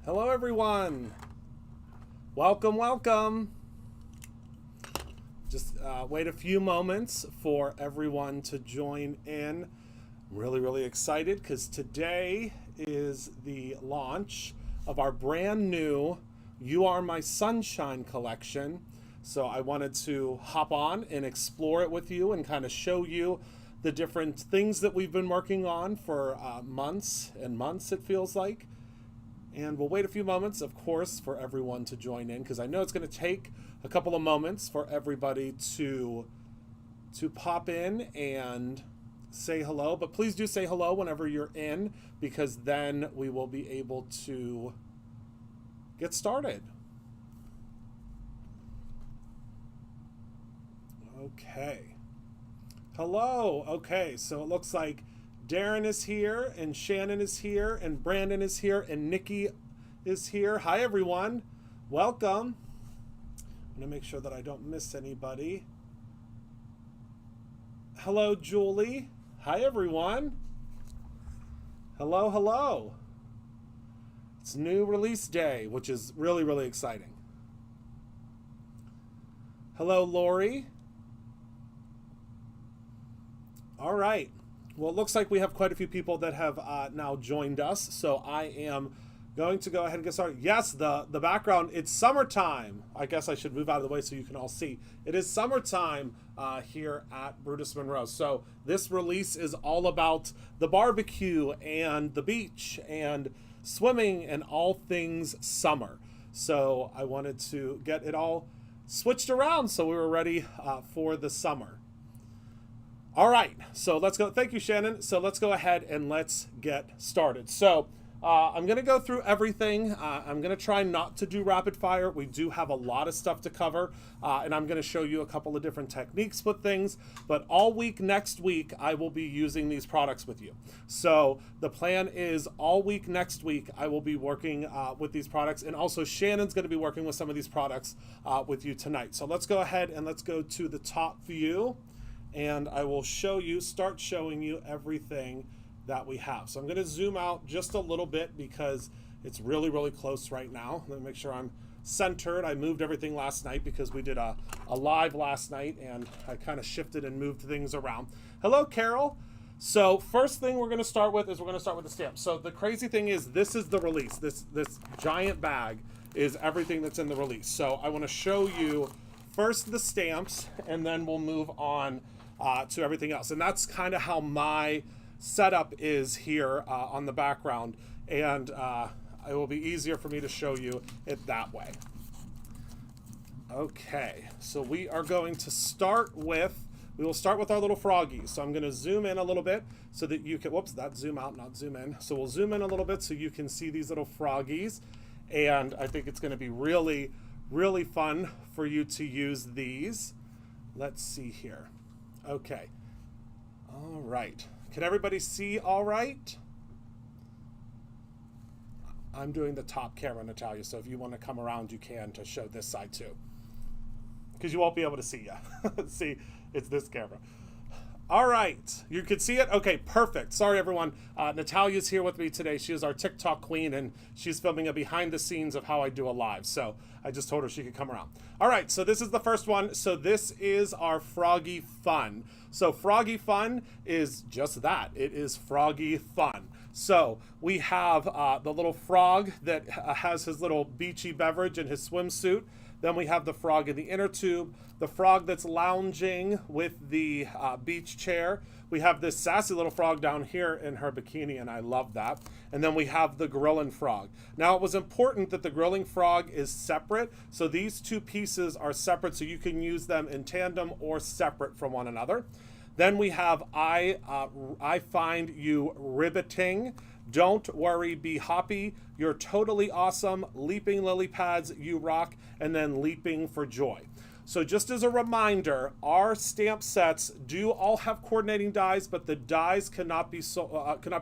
Hello everyone. Welcome, welcome. Just wait a few moments for everyone to join in. I'm really excited because today is the launch of our brand new You Are My Sunshine collection. So I wanted to hop on and explore it with you and kind of show you the different things that we've been working on for months and months, it feels like. And we'll wait a few moments, of course, for everyone to join in because I know it's going to take a couple of moments for everybody to pop in and say hello. But please do say hello whenever you're in because then we will be able to get started. Okay. Hello. Okay, so it looks like Darren is here, and Shannon is here, and Brandon is here, and Nikki is here. Hi, everyone. Welcome. I'm going to make sure that I don't miss anybody. Hello, Julie. Hi, everyone. Hello, hello. It's new release day, which is really exciting. Hello, Lori. All right. Well, it looks like we have quite a few people that have now joined us, so I am going to go ahead and get started. Yes, the background, it's summertime. I guess I should move out of the way so you can all see. It is summertime here at Brutus Monroe. So this release is all about the barbecue and the beach and swimming and all things summer. So I wanted to get it all switched around so we were ready for the summer. All right, so let's go. Thank you, Shannon. So let's go ahead and let's get started. So I'm going to go through everything. I'm going to try not to do rapid fire. We do have a lot of stuff to cover, and I'm going to show you a couple of different techniques with things. But all week next week, I will be using these products with you. So the plan is all week next week, I will be working with these products. And also Shannon's going to be working with some of these products with you tonight. So let's go ahead and let's go to the top view. And I will start showing you everything that we have. So I'm going to zoom out just a little bit because it's really close right now. Let me make sure I'm centered. I moved everything last night because we did a live last night and I kind of shifted and moved things around. Hello, Carol. So first thing we're going to start with is we're going to start with the stamp. So the crazy thing is this is the release. This giant bag is everything that's in the release. So I want to show you first the stamps and then we'll move on to everything else. And that's kind of how my setup is here on the background. And it will be easier for me to show you it that way. Okay, so we are going to start with, we will start with our little froggies. So I'm going to zoom in a little bit so that you can, whoops, that's zoom out, not zoom in. So we'll zoom in a little bit so you can see these little froggies. And I think it's going to be really fun for you to use these. Let's see here. Okay. All right. Can everybody see all right? I'm doing the top camera, Natalia, so if you want to come around, you can to show this side too. Because you won't be able to see you. See, it's this camera. All right. You can see it? Okay, perfect. Sorry, everyone. Natalia's here with me today. She is our TikTok queen, and she's filming a behind the scenes of how I do a live. So I just told her she could come around. All right, so this is the first one. So this is our Froggy Fun. So Froggy Fun is just that. It is Froggy Fun. So we have the little frog that has his little beachy beverage in his swimsuit. Then we have the frog in the inner tube, the frog that's lounging with the beach chair. We have this sassy little frog down here in her bikini, and I love that. And then we have the grilling frog. Now, it was important that the grilling frog is separate. So these two pieces are separate, so you can use them in tandem or separate from one another. Then we have I find you riveting. Don't worry, be hoppy. You're totally awesome. Leaping lily pads, you rock. And then leaping for joy. So just as a reminder, our stamp sets do all have coordinating dies, but the dies cannot be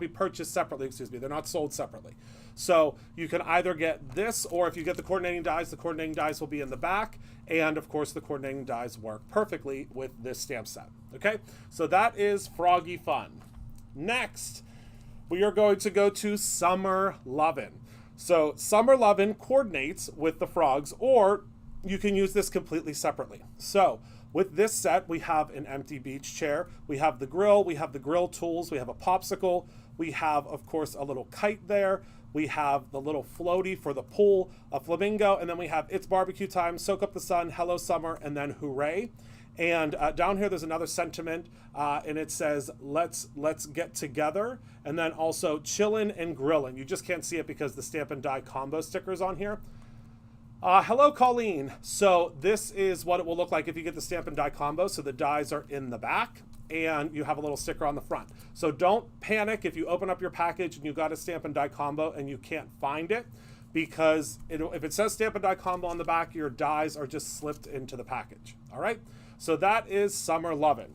purchased separately. Excuse me, they're not sold separately. So you can either get this, or if you get the coordinating dies will be in the back. And of course, the coordinating dies work perfectly with this stamp set. Okay, so that is Froggy Fun. Next, we are going to go to Summer Lovin'. So Summer Lovin' coordinates with the frogs, or you can use this completely separately. So with this set, we have an empty beach chair, we have the grill tools, we have a popsicle, we have, of course, a little kite there, we have the little floaty for the pool, a flamingo, and then we have It's Barbecue Time, Soak Up the Sun, Hello Summer, and then Hooray. And down here, there's another sentiment, and it says, let's get together, and then also chillin' and grillin'. You just can't see it because the Stamp and Die combo sticker's on here. Hello, Colleen. So this is what it will look like if you get the Stamp and Die combo. So the dies are in the back, and you have a little sticker on the front. So don't panic if you open up your package and you got a Stamp and Die combo and you can't find it, because if it says Stamp and Die combo on the back, your dies are just slipped into the package. All right? So that is Summer Lovin'.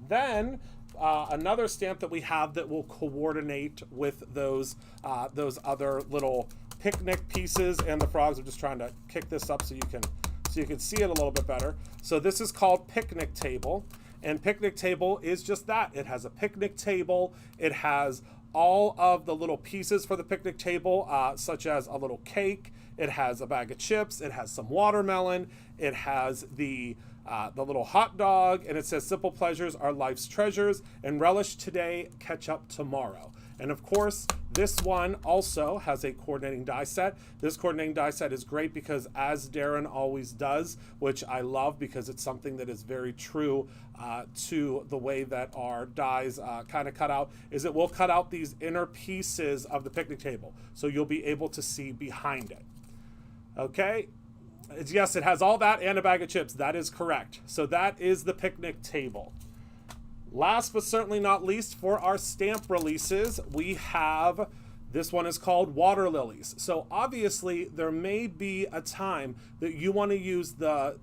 Then another stamp that we have that will coordinate with those other little picnic pieces and the frogs. I'm just trying to kick this up so you can see it a little bit better. So this is called Picnic Table, and Picnic Table is just that. It has a picnic table. It has all of the little pieces for the picnic table, such as a little cake. It has a bag of chips. It has some watermelon. It has the little hot dog, and it says simple pleasures are life's treasures, and relish today, catch up tomorrow. And of course, this one also has a coordinating die set. This coordinating die set is great because, as Darren always does, which I love because it's something that is very true to the way that our dies kind of cut out, is it will cut out these inner pieces of the picnic table, so you'll be able to see behind it. Okay? Yes, it has all that and a bag of chips. That is correct. So that is the picnic table. Last but certainly not least, for our stamp releases, we have, this one is called Water Lilies. So obviously there may be a time that you want to use the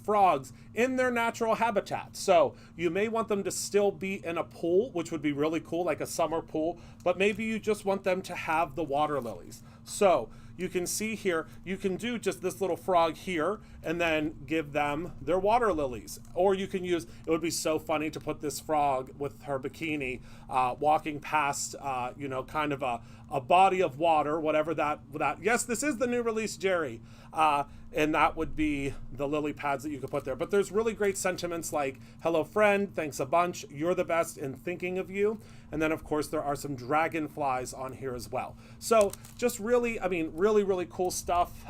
frogs in their natural habitat. So you may want them to still be in a pool, which would be really cool, like a summer pool, but maybe you just want them to have the water lilies. So you can see here, you can do just this little frog here and then give them their water lilies. Or you can use, it would be so funny to put this frog with her bikini walking past, you know, kind of a body of water, whatever that, yes, this is the new release, Jerry. And that would be the lily pads that you could put there. But there's really great sentiments like, hello friend, thanks a bunch, you're the best in thinking of you. And then of course there are some dragonflies on here as well. So just really, I mean, really cool stuff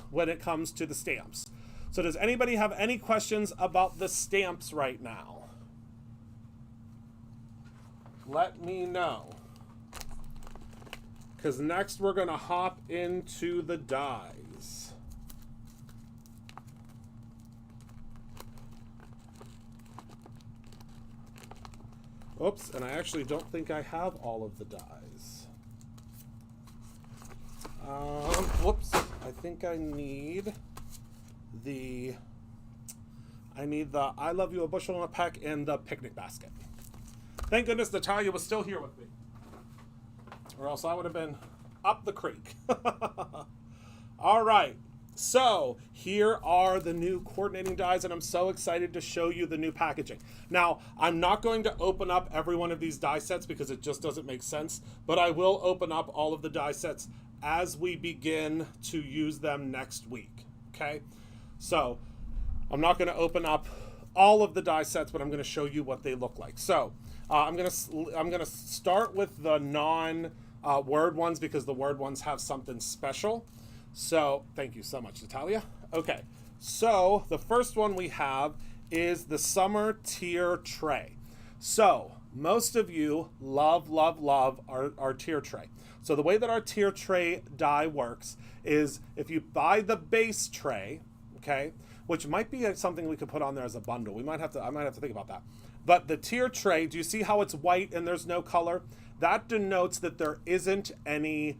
when it comes to the stamps. So does anybody have any questions about the stamps right now? Let me know. Because next we're gonna hop into the dies. Oops, and I actually don't think I have all of the dies. Whoops, I think I need the I Love You a Bushel and a Peck and the picnic basket. Thank goodness Natalia was still here with me, or else I would have been up the creek. All right. So here are the new coordinating dies, and I'm so excited to show you the new packaging. Now, I'm not going to open up every one of these die sets because it just doesn't make sense, but I will open up all of the die sets as we begin to use them next week, okay? So I'm not going to open up all of the die sets, but I'm going to show you what they look like. So I'm going to start with the non-word ones because the word ones have something special. So thank you so much, Natalia. Okay, so the first one we have is the Summer Tier Tray. So most of you love our tier tray. So the way that our tier tray die works is if you buy the base tray, okay, which might be something we could put on there as a bundle. I might have to think about that. But the tier tray, do you see how it's white and there's no color? That denotes that there isn't any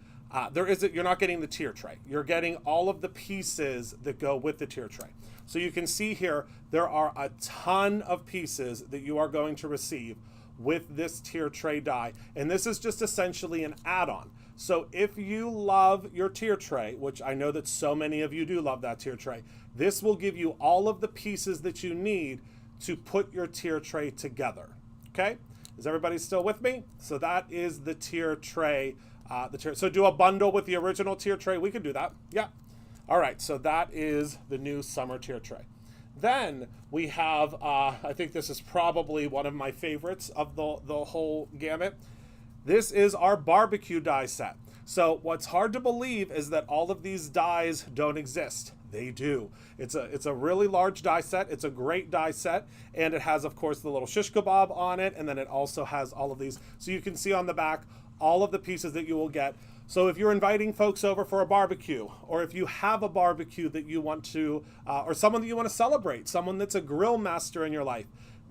you're not getting the tier tray. You're getting all of the pieces that go with the tier tray. So you can see here, there are a ton of pieces that you are going to receive with this tier tray die. And this is just essentially an add-on. So if you love your tier tray, which I know that so many of you do love that tier tray, this will give you all of the pieces that you need to put your tier tray together. Okay? Is everybody still with me? So that is the tier tray the tier. So do a bundle with the original tier tray. We could do that. Yeah. All right. So that is the new summer tier tray. Then we have, I think this is probably one of my favorites of the whole gamut. This is our barbecue die set. So what's hard to believe is that all of these dies don't exist. They do. It's a really large die set. It's a great die set. And it has, of course, the little shish kebab on it. And then it also has all of these. So you can see on the back all of the pieces that you will get. So if you're inviting folks over for a barbecue, or if you have a barbecue that you want to, or someone that you want to celebrate, someone that's a grill master in your life,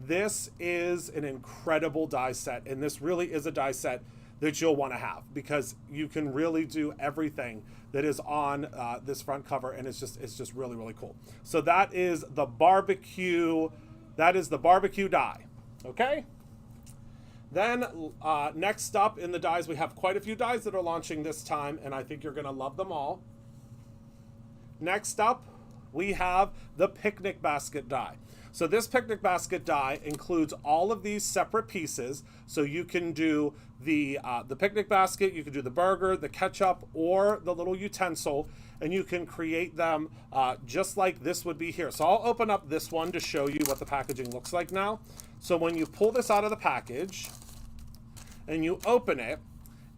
this is an incredible die set. And this really is a die set that you'll want to have, because you can really do everything that is on this front cover, and it's just really, really cool. So that is the barbecue die. Okay. Then next up in the dies, we have quite a few dies that are launching this time, and I think you're going to love them all. Next up, we have the picnic basket die. So this picnic basket die includes all of these separate pieces. So you can do the picnic basket, you can do the burger, the ketchup, or the little utensil, and you can create them just like this would be here. So I'll open up this one to show you what the packaging looks like now. So when you pull this out of the package and you open it,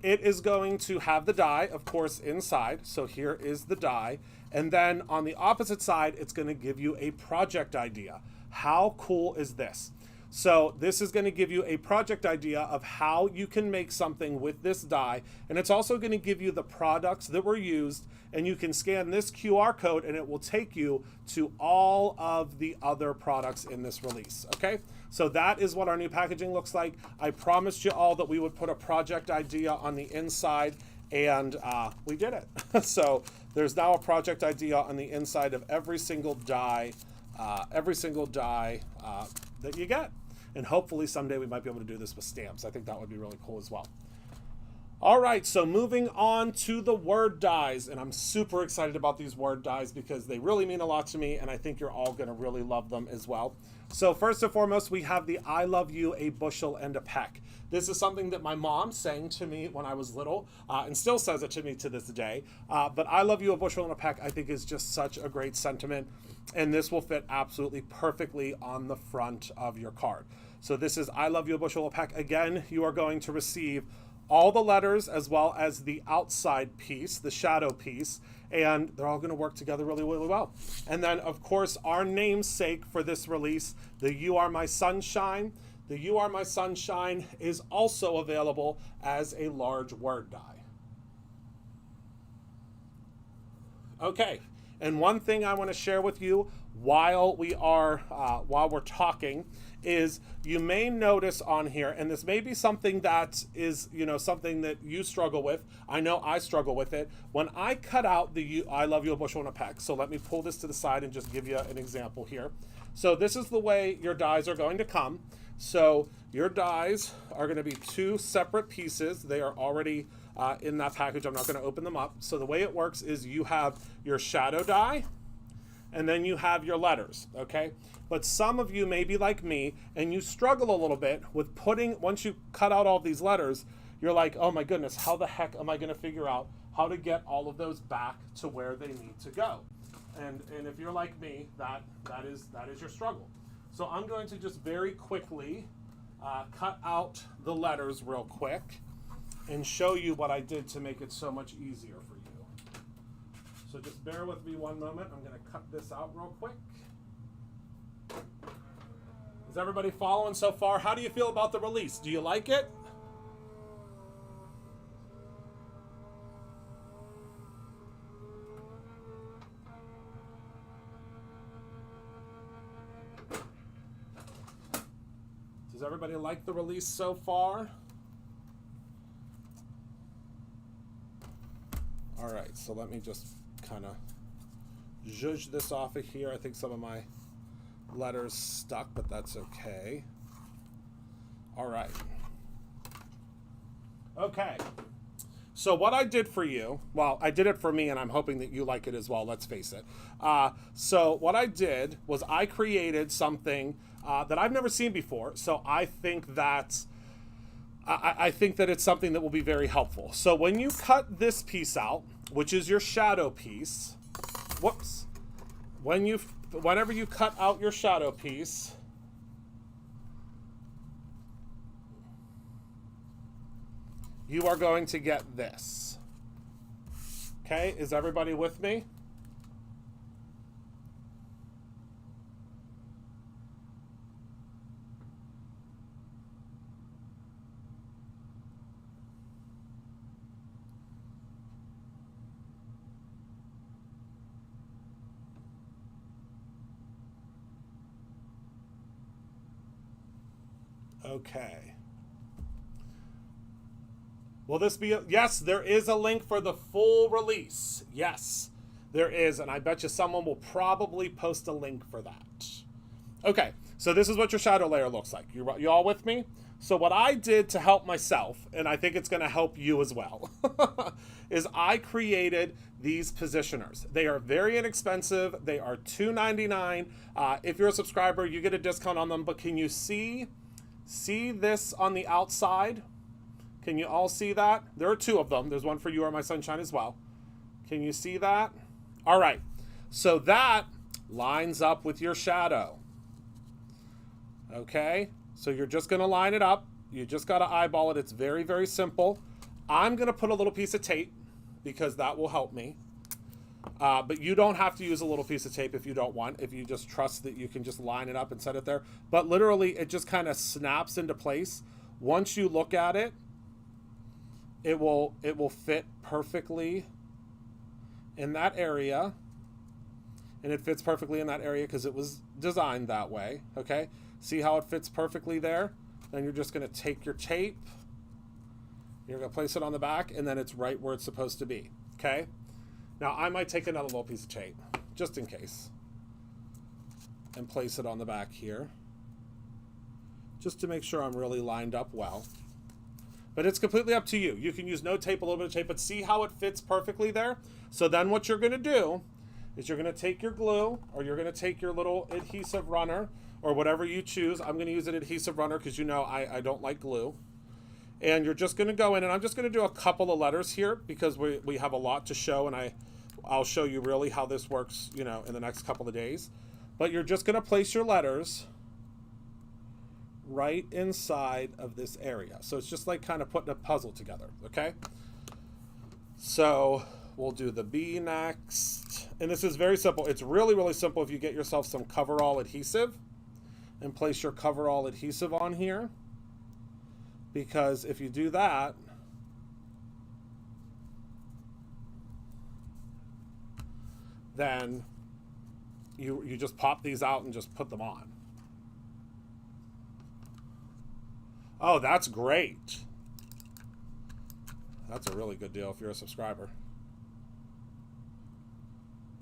it is going to have the die, of course, inside. So here is the die. And then on the opposite side, it's going to give you a project idea. How cool is this? So this is going to give you a project idea of how you can make something with this die. And it's also going to give you the products that were used. And you can scan this QR code and it will take you to all of the other products in this release. Okay, so that is what our new packaging looks like. I promised you all that we would put a project idea on the inside, and we did it. So there's now a project idea on the inside of every single die that you get. And hopefully someday we might be able to do this with stamps. I think that would be really cool as well. All right, so moving on to the word dies, and I'm super excited about these word dies because they really mean a lot to me, and I think you're all gonna really love them as well. So first and foremost, we have the I love you, a bushel and a peck. This is something that my mom sang to me when I was little, and still says it to me to this day. But I love you, a bushel and a peck, I think is just such a great sentiment, and this will fit absolutely perfectly on the front of your card. So this is I love you, a bushel and a peck. Again, you are going to receive all the letters as well as the outside piece, the shadow piece, and they're all going to work together really, really well. And then, of course, our namesake for this release, the You Are My Sunshine. The You Are My Sunshine is also available as a large word die. Okay, and one thing I want to share with you while we're talking is you may notice on here, and this may be something that is, something that you struggle with. I know I struggle with it. When I cut out the I love you, a bushel and a peck. So let me pull this to the side and just give you an example here. So this is the way your dies are going to come. So your dies are going to be two separate pieces. They are already in that package. I'm not going to open them up. So the way it works is you have your shadow die, and then you have your letters, okay? But some of you may be like me, and you struggle a little bit with once you cut out all these letters, you're like, oh my goodness, how the heck am I gonna figure out how to get all of those back to where they need to go? And if you're like me, that is your struggle. So I'm going to just very quickly cut out the letters real quick and show you what I did to make it so much easier for you. So just bear with me one moment. I'm going to cut this out real quick. Is everybody following so far? How do you feel about the release? Do you like it? Does everybody like the release so far? All right, so let me just kind of zhuzh this off of here. I think some of my letters stuck, but that's okay. All right. Okay. So what I did for you, well, I did it for me, and I'm hoping that you like it as well, let's face it. So what I did was I created something that I've never seen before. So I think that I think that it's something that will be very helpful. So when you cut this piece out, which is your shadow piece, whoops, whenever you cut out your shadow piece, you are going to get this. Okay, is everybody with me? Okay. Will this be yes, there is a link for the full release. Yes, there is, and I bet you someone will probably post a link for that. Okay, so this is what your shadow layer looks like. You all with me? So what I did to help myself, and I think it's going to help you as well, is I created these positioners. They are very inexpensive. They are $2.99. If you're a subscriber, you get a discount on them, but can you see this on the outside? Can you all see that? There are two of them. There's one for you or my sunshine as well. Can you see that? All right. So that lines up with your shadow. Okay. So you're just going to line it up. You just got to eyeball it. It's very, very simple. I'm going to put a little piece of tape because that will help me. But you don't have to use a little piece of tape if you don't want, if you just trust that you can just line it up and set it there. But literally, it just kind of snaps into place. Once you look at it, it will fit perfectly in that area. And it fits perfectly in that area because it was designed that way. Okay? See how it fits perfectly there? Then you're just going to take your tape. You're going to place it on the back, and then it's right where it's supposed to be. Okay? Now, I might take another little piece of tape, just in case, and place it on the back here, just to make sure I'm really lined up well. But it's completely up to you. You can use no tape, a little bit of tape, but see how it fits perfectly there? So then what you're going to do is you're going to take your glue, or you're going to take your little adhesive runner, or whatever you choose. I'm going to use an adhesive runner because you know I don't like glue. And you're just going to go in, and I'm just going to do a couple of letters here because we have a lot to show, and I'll show you really how this works, you know, in the next couple of days. But you're just going to place your letters right inside of this area. So it's just like kind of putting a puzzle together, okay? So we'll do the B next. And this is very simple. It's really, really simple if you get yourself some coverall adhesive and place your coverall adhesive on here. Because if you do that, then you just pop these out and just put them on. Oh, that's great. That's a really good deal if you're a subscriber.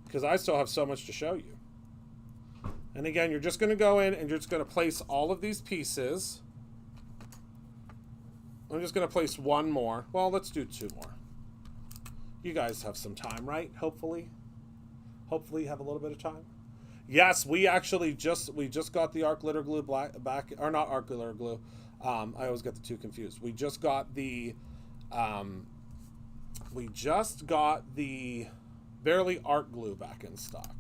Because I still have so much to show you. And again, you're just going to go in and you're just going to place all of these pieces. I'm just going to place one more. Well, let's do two more. You guys have some time, right? Hopefully. Hopefully you have a little bit of time. Yes, we actually just got the art glitter glue back, or not art glitter glue. I always get the two confused. We just got the Barely art glue back in stock.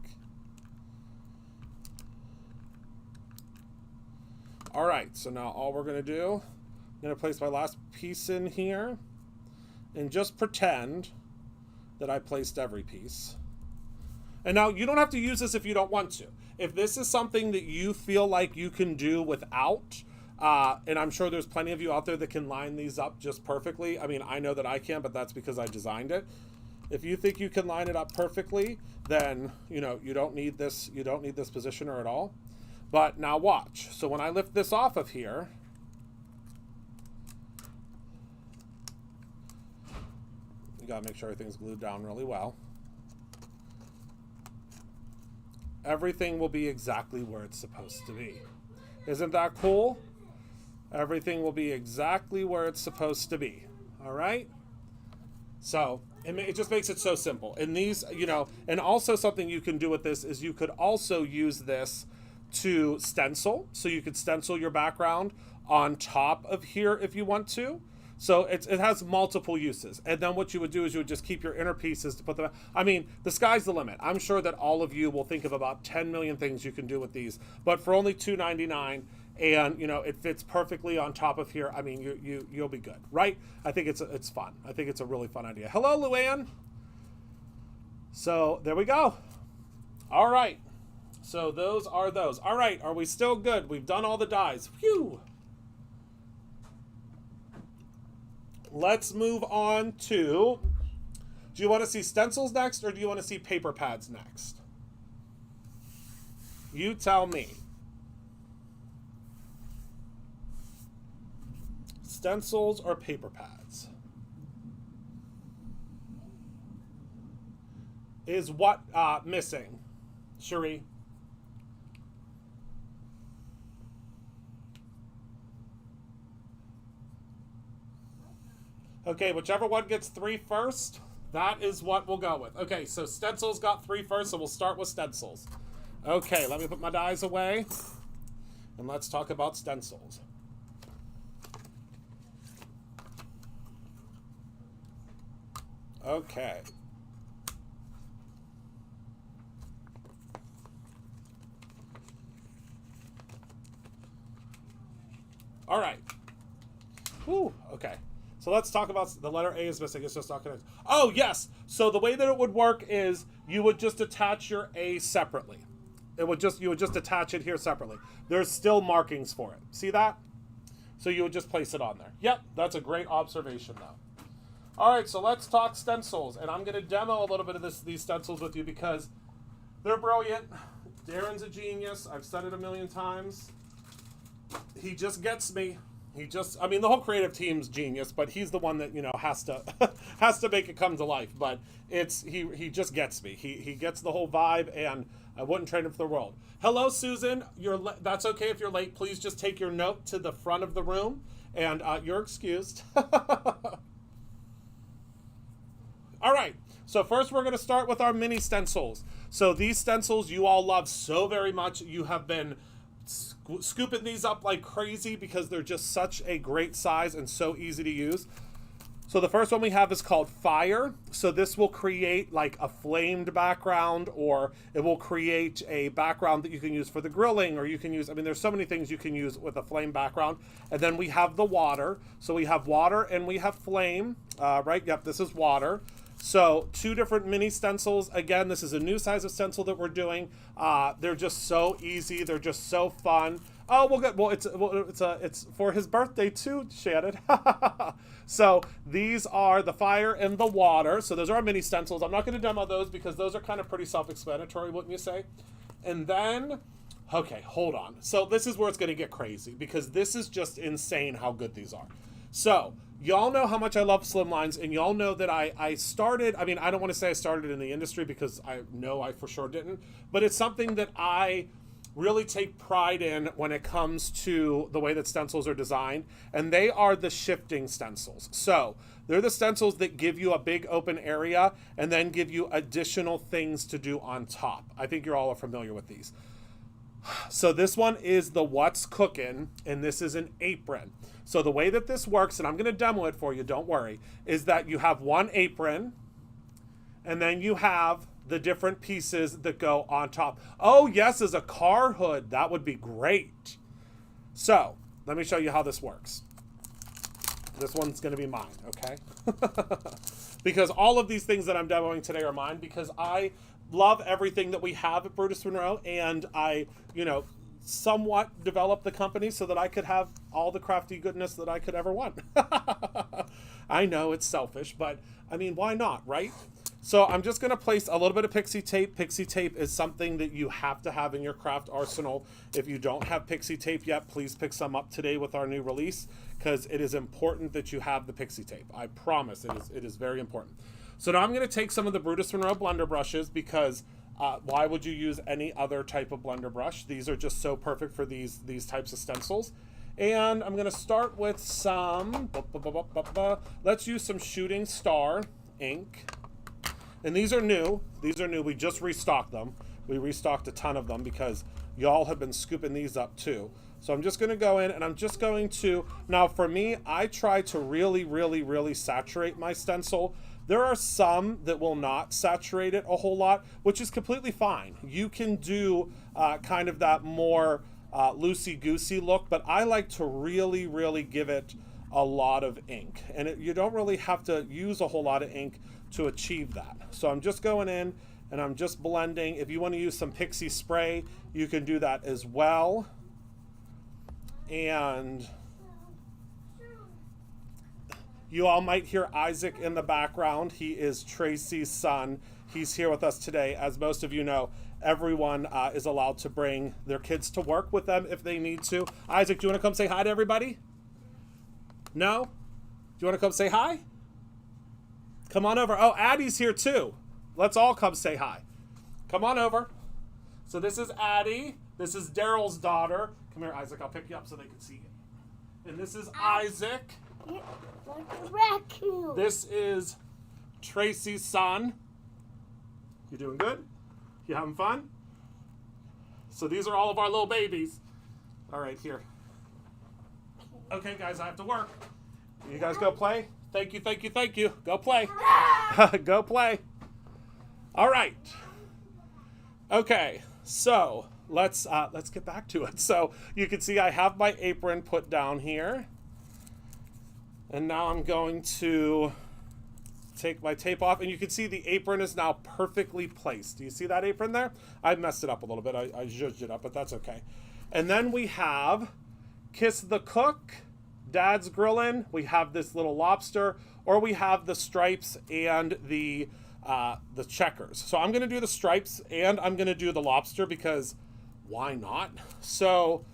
All right, so now all we're gonna do, I'm gonna place my last piece in here and just pretend that I placed every piece. And now you don't have to use this if you don't want to. If this is something that you feel like you can do without, and I'm sure there's plenty of you out there that can line these up just perfectly. I mean, I know that I can, but that's because I designed it. If you think you can line it up perfectly, then you don't need this positioner at all. But now watch. So when I lift this off of here, you gotta make sure everything's glued down really well. Everything will be exactly where it's supposed to be. Isn't that cool? Everything will be exactly where it's supposed to be. All right? So it just makes it so simple. And these, and also something you can do with this is you could also use this to stencil. So you could stencil your background on top of here if you want to. So it has multiple uses. And then what you would do is you would just keep your inner pieces to put them. I mean, the sky's the limit. I'm sure that all of you will think of about 10 million things you can do with these. But for only $2.99, and you know, it fits perfectly on top of here, I mean, you'll be good, right? I think it's fun. I think it's a really fun idea. Hello, Luann. So there we go. All right. So those are those. All right. Are we still good? We've done all the dies. Phew. Let's move on to, do you want to see stencils next or do you want to see paper pads next? You tell me. Stencils or paper pads? Is what missing, Cherie? Okay, whichever one gets 3 first, that is what we'll go with. Okay, so stencils got 3 first, so we'll start with stencils. Okay, let me put my dies away, and let's talk about stencils. Okay. All right. Whew, okay. So let's talk about the letter A is missing. It's just not connected. Oh, yes. So the way that it would work is you would just attach your A separately. You would just attach it here separately. There's still markings for it. See that? So you would just place it on there. Yep, that's a great observation, though. All right, so let's talk stencils. And I'm going to demo a little bit of these stencils with you because they're brilliant. Darren's a genius. I've said it a million times. He just gets me. I mean, the whole creative team's genius, but he's the one that, you know, has to make it come to life. But he just gets me. He gets the whole vibe, and I wouldn't trade him for the world. Hello, Susan. That's okay if you're late. Please just take your note to the front of the room, and you're excused. All right. So first, we're going to start with our mini stencils. So these stencils you all love so very much. You have been scooping these up like crazy because they're just such a great size and so easy to use. So the first one we have is called Fire. So this will create like a flamed background, or it will create a background that you can use for the grilling, or you can use, I mean, there's so many things you can use with a flame background. And then we have the Water. So we have Water and we have Flame, right? Yep, this is Water. So 2 different mini stencils. Again, this is a new size of stencil that we're doing. They're just so easy. They're just so fun. Oh, it's for his birthday too, Shannon. So these are the Fire and the Water. So those are our mini stencils. I'm not going to demo those because those are kind of pretty self-explanatory, wouldn't you say? And then, okay, hold on. So this is where it's going to get crazy because this is just insane how good these are. So y'all know how much I love slimlines, and y'all know that I started, I mean, I don't want to say I started in the industry because I know I for sure didn't, but it's something that I really take pride in when it comes to the way that stencils are designed, and they are the shifting stencils. So they're the stencils that give you a big open area and then give you additional things to do on top. I think you're all familiar with these. So this one is the What's Cookin', and this is an apron. So the way that this works, and I'm going to demo it for you, don't worry, is that you have one apron, and then you have the different pieces that go on top. Oh, yes, as a car hood. That would be great. So let me show you how this works. This one's going to be mine, okay? Because all of these things that I'm demoing today are mine because I love everything that we have at Brutus Monroe, and I, you know, somewhat developed the company so that I could have all the crafty goodness that I could ever want. I know it's selfish, but I mean, why not, right? So I'm just going to place a little bit of pixie tape. Pixie tape is something that you have to have in your craft arsenal. If you don't have pixie tape yet, please pick some up today with our new release because it is important that you have the pixie tape. I promise it is very important. So now I'm going to take some of the Brutus Monroe blender brushes because why would you use any other type of blender brush? These are just so perfect for these types of stencils. And I'm going to start with some, let's use some Shooting Star ink. And these are new. We just restocked them. We restocked a ton of them because y'all have been scooping these up too. So I'm just going to go in and I'm just going to, now for me, I try to really, really, really saturate my stencil. There are some that will not saturate it a whole lot, which is completely fine. You can do kind of that more loosey-goosey look, but I like to really, really give it a lot of ink. And you don't really have to use a whole lot of ink to achieve that. So I'm just going in and I'm just blending. If you want to use some pixie spray, you can do that as well. And you all might hear Isaac in the background. He is Tracy's son. He's here with us today. As most of you know, everyone is allowed to bring their kids to work with them if they need to. Isaac, do you want to come say hi to everybody? No? Do you want to come say hi? Come on over. Oh, Addie's here too. Let's all come say hi. Come on over. So this is Addie. This is Daryl's daughter. Come here, Isaac. I'll pick you up so they can see you. And this is Isaac. Like a raccoon. This is Tracy's son. You doing good? You having fun? So these are all of our little babies. All right, here. Okay, guys, I have to work. You guys go play. Thank you, thank you, thank you. Go play. Go play. All right. Okay, so let's get back to it. So you can see I have my apron put down here. And now I'm going to take my tape off, and you can see the apron is now perfectly placed. Do you see that apron there? I messed it up a little bit. I zhuzhed it up, but that's okay. And then we have Kiss the Cook, Dad's Grillin'. We have this little lobster, or we have the stripes and the checkers. So I'm going to do the stripes and I'm going to do the lobster because why not? So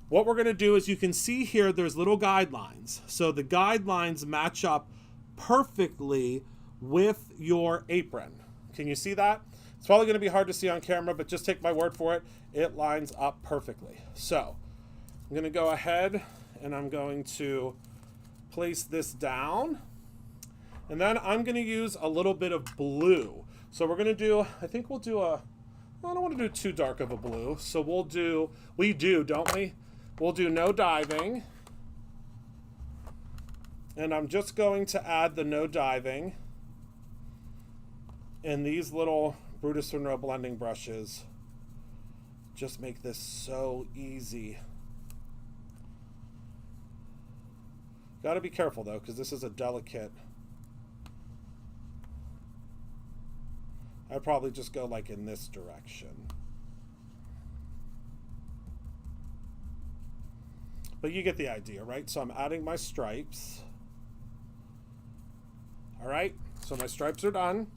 what we're going to do is, you can see here there's little guidelines. So the guidelines match up perfectly with your apron. Can you see that? It's probably going to be hard to see on camera, but just take my word for it. It lines up perfectly. So I'm going to go ahead and I'm going to place this down. And then I'm going to use a little bit of blue. So we're going to do, I think we'll do I don't want to do too dark of a blue. So we do, don't we? We'll do no diving. And I'm just going to add the no diving and these little Brutus Monroe blending brushes. Just make this so easy. Got to be careful though, because this is a delicate. I'd probably just go like in this direction. But you get the idea, right? So I'm adding my stripes. All right, so my stripes are done.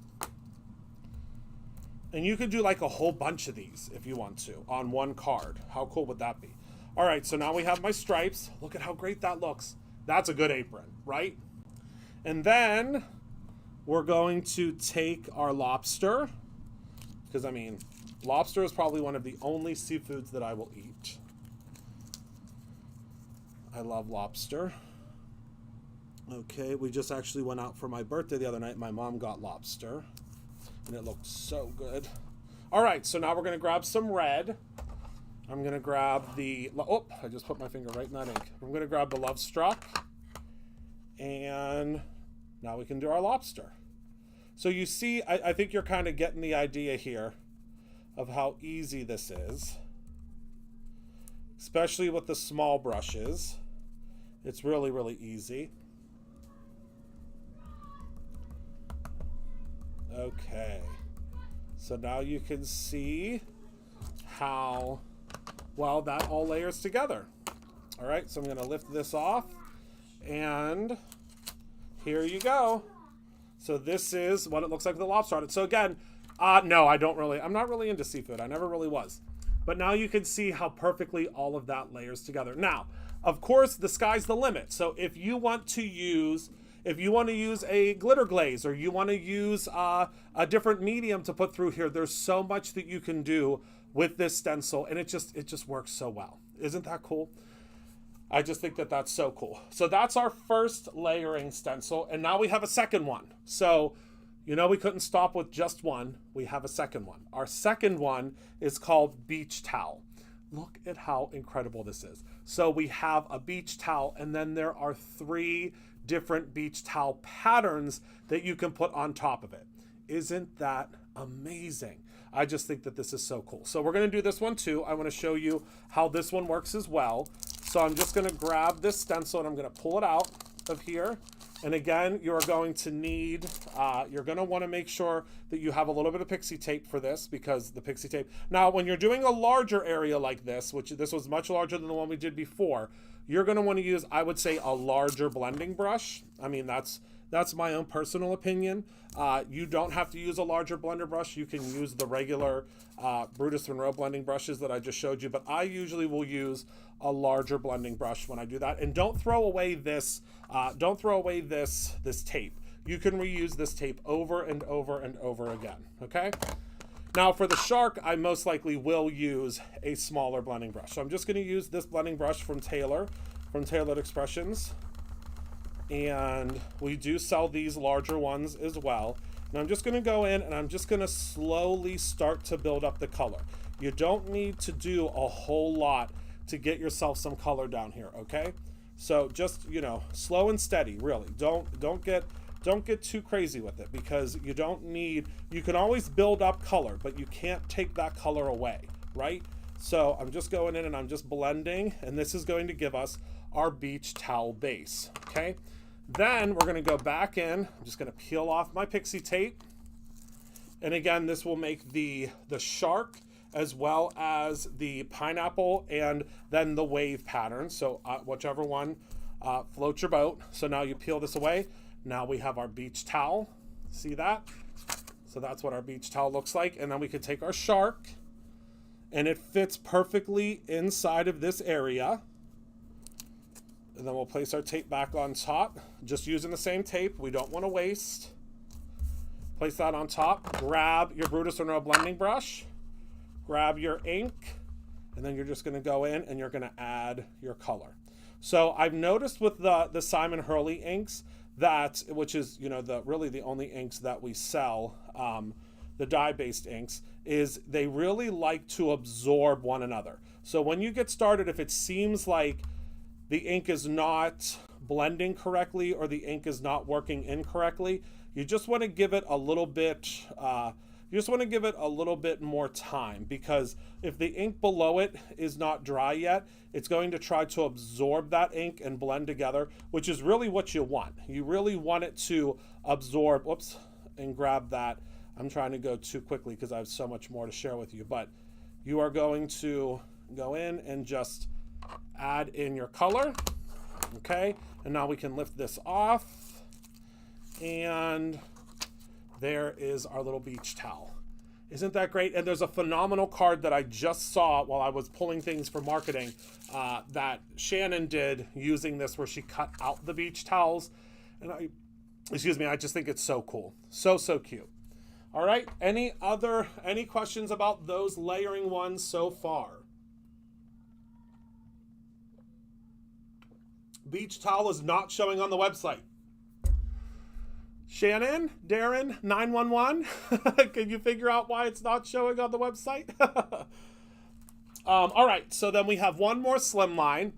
And you could do like a whole bunch of these if you want to on one card. How cool would that be? All right, so now we have my stripes. Look at how great that looks. That's a good apron, right? And then we're going to take our lobster, because I mean, lobster is probably one of the only seafoods that I will eat. I love lobster. Okay, we just actually went out for my birthday the other night. My mom got lobster, and it looked so good. All right, so now we're going to grab some red. I'm going to grab the, oh, I just put my finger right in that ink. I'm going to grab the Love Struck, and now we can do our lobster. So you see, I think you're kind of getting the idea here of how easy this is, especially with the small brushes. It's really, really easy. Okay, so now you can see how well that all layers together. All right, so I'm going to lift this off, and here you go. So this is what it looks like with the lobster on it. So again, no, I'm not really into seafood. I never really was. But now you can see how perfectly all of that layers together. Now, of course, the sky's the limit. So if you want to use a glitter glaze, or you want to use a different medium to put through here, there's so much that you can do with this stencil, and it just works so well. Isn't that cool? I just think that that's so cool. So that's our first layering stencil, and now we have a second one. So You know, we couldn't stop with just one. We have a second one. Our second one is called beach towel. Look at how incredible this is. So we have a beach towel, and then there are 3 different beach towel patterns that you can put on top of it. Isn't that amazing? I just think that this is so cool. So we're going to do this one too. I want to show you how this one works as well. So I'm just going to grab this stencil and I'm going to pull it out of here. And again, you're going to need, you're going to want to make sure that you have a little bit of pixie tape for this, because the pixie tape. Now, when you're doing a larger area like this, which this was much larger than the one we did before, you're going to want to use, I would say, a larger blending brush. I mean, that's my own personal opinion. You don't have to use a larger blender brush. You can use the regular Brutus Monroe blending brushes that I just showed you, but I usually will use a larger blending brush when I do that. And don't throw away this. Don't throw away this tape. You can reuse this tape over and over and over again. Okay. Now for the shark, I most likely will use a smaller blending brush. So I'm just going to use this blending brush from Tailored Expressions. And we do sell these larger ones as well. And I'm just going to go in and I'm just going to slowly start to build up the color. You don't need to do a whole lot to get yourself some color down here, okay? So just, you know, slow and steady, really. Don't get too crazy with it, because you don't need, you can always build up color, but you can't take that color away, right? So I'm just going in and I'm just blending, and this is going to give us our beach towel base, okay? Then we're going to go back in. I'm just going to peel off my pixie tape. And again, this will make the shark as well as the pineapple and then the wave pattern. So whichever one floats your boat. So now you peel this away. Now we have our beach towel. See that? So that's what our beach towel looks like. And then we could take our shark, and it fits perfectly inside of this area. And then we'll place our tape back on top, just using the same tape. We don't want to waste. Place that on top. Grab your Brutus Monroe blending brush. Grab your ink. And then you're just going to go in and you're going to add your color. So I've noticed with the Simon Hurley inks, that, which is, you know, really the only inks that we sell, the dye-based inks, is they really like to absorb one another. So when you get started, if it seems like the ink is not blending correctly or the ink is not working incorrectly, you just want to give it a little bit, more time, because if the ink below it is not dry yet, it's going to try to absorb that ink and blend together, which is really what you want. You really want it to absorb, whoops, and grab that. I'm trying to go too quickly because I have so much more to share with you, but you are going to go in and just add in your color, okay? And now we can lift this off, and there is our little beach towel. Isn't that great? And there's a phenomenal card that I just saw while I was pulling things for marketing that Shannon did using this, where she cut out the beach towels. And I just think it's so cool. So cute. All right, any questions about those layering ones so far? Beach towel is not showing on the website. Shannon, Darren, 911, can you figure out why it's not showing on the website? All right, so then we have one more slim line,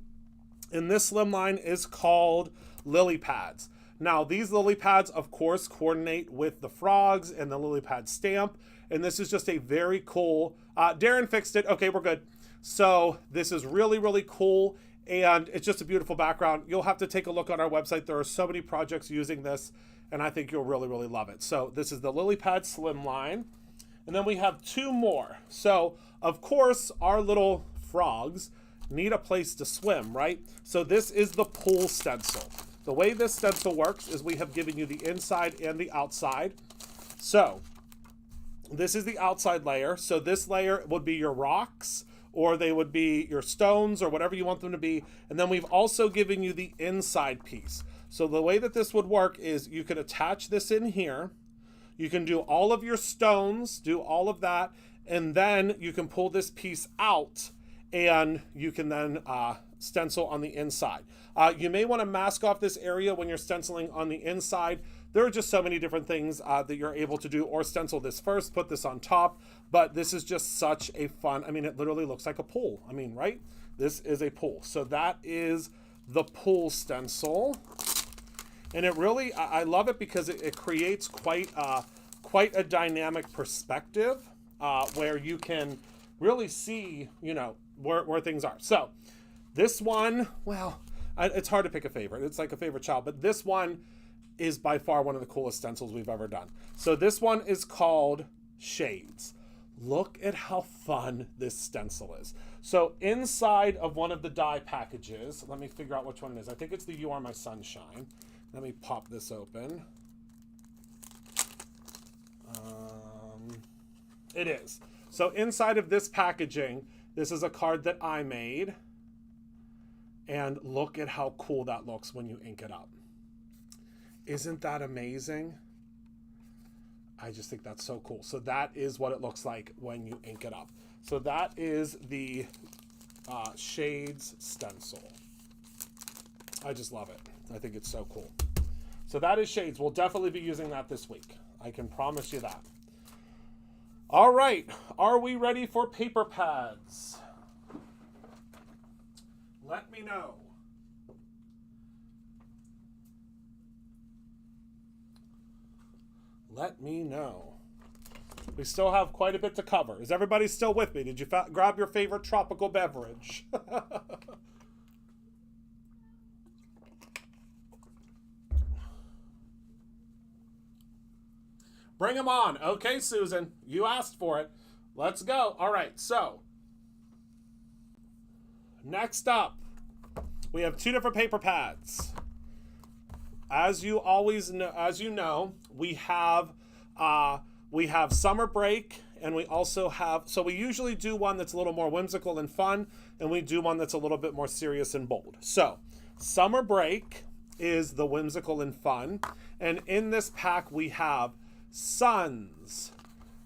and this slim line is called lily pads. Now, these lily pads, of course, coordinate with the frogs and the lily pad stamp, and this is just a very cool, Darren fixed it. Okay, we're good. So this is really, really cool, and it's just a beautiful background. You'll have to take a look on our website. There are so many projects using this, and I think you'll really, really love it. So this is the lily pad slim line, and then we have two more. So, of course, our little frogs need a place to swim, right? So this is the pool stencil. The way this stencil works is we have given you the inside and the outside. So this is the outside layer. So this layer would be your rocks, or they would be your stones, or whatever you want them to be. And then we've also given you the inside piece. So the way that this would work is you could attach this in here. You can do all of your stones, do all of that, and then you can pull this piece out, and you can then stencil on the inside. You may want to mask off this area when you're stenciling on the inside there are just so many different things that you're able to do, or stencil this first, put this on top. But this is just such a fun, I mean, it literally looks like a pool. I mean, right? This is a pool. So that is the pool stencil. And it really, I love it because it creates quite a dynamic perspective where you can really see, you know, where things are. So this one, well, it's hard to pick a favorite. It's like a favorite child, but this one is by far one of the coolest stencils we've ever done. So this one is called Shades. Look at how fun this stencil is. So inside of one of the die packages, let me figure out which one it is. I think it's the You Are My Sunshine. Let me pop this open. It is. So inside of this packaging, this is a card that I made. And look at how cool that looks when you ink it up. Isn't that amazing? I just think that's so cool. So that is what it looks like when you ink it up. So that is the Shades stencil. I just love it. I think it's so cool. So that is Shades. We'll definitely be using that this week. I can promise you that. All right. Are we ready for paper pads? Let me know. Let me know. We still have quite a bit to cover. Is everybody still with me? Did you grab your favorite tropical beverage? Bring them on. Okay, Susan, you asked for it. Let's go. All right, so next up, we have two different paper pads. As you always know, we have summer break, and we also have, so we usually do one that's a little more whimsical and fun, and we do one that's a little bit more serious and bold. So summer break is the whimsical and fun, and in this pack we have suns,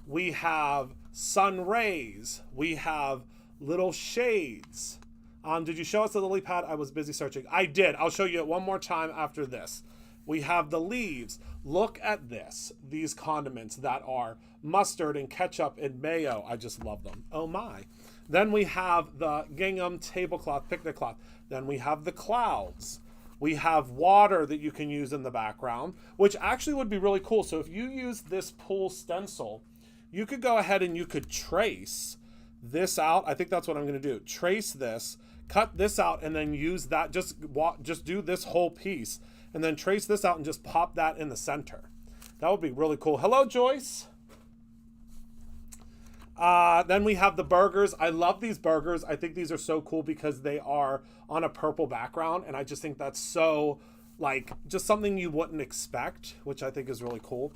we have sun rays, we have little shades. Did you show us the lily pad? I was busy searching. I did. I'll show you it one more time after this. We have the leaves. Look at this. These condiments that are mustard and ketchup and mayo. I just love them. Oh my. Then we have the gingham tablecloth, picnic cloth. Then we have the clouds. We have water that you can use in the background, which actually would be really cool. So if you use this pool stencil, you could go ahead and you could trace this out. I think that's what I'm going to do. Trace this, cut this out, and then use that. Just do this whole piece, and then trace this out and just pop that in the center. That would be really cool. Hello, Joyce. Then we have the burgers. I love these burgers. I think these are so cool because they are on a purple background, and I just think that's so, like, just something you wouldn't expect, which I think is really cool.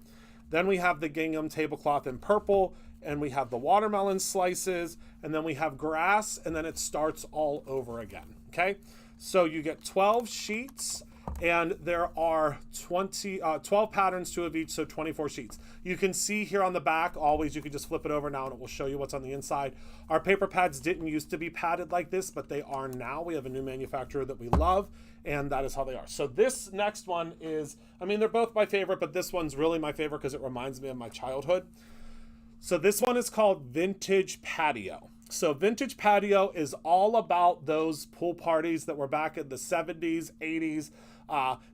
Then we have the gingham tablecloth in purple, and we have the watermelon slices, and then we have grass, and then it starts all over again, okay? So you get 12 sheets, and there are 12 patterns, 2 of each, so 24 sheets. You can see here on the back, always, you can just flip it over now and it will show you what's on the inside. Our paper pads didn't used to be padded like this, but they are now. We have a new manufacturer that we love, and that is how they are. So this next one is, I mean, they're both my favorite, but this one's really my favorite because it reminds me of my childhood. So this one is called Vintage Patio. So Vintage Patio is all about those pool parties that were back in the 70s, 80s.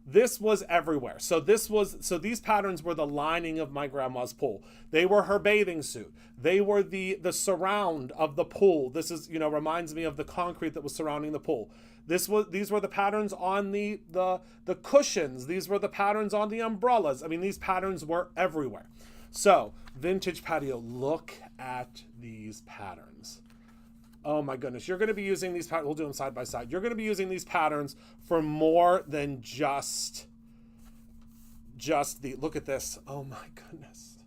This was everywhere. So these patterns were the lining of my grandma's pool. They were her bathing suit. They were the surround of the pool. This is, reminds me of the concrete that was surrounding the pool. These were the patterns on the cushions. These were the patterns on the umbrellas. I mean, these patterns were everywhere. So Vintage Patio, look at these patterns. Oh my goodness, you're going to be using these patterns. We'll do them side by side. You're going to be using these patterns for more than just the, look at this. Oh my goodness.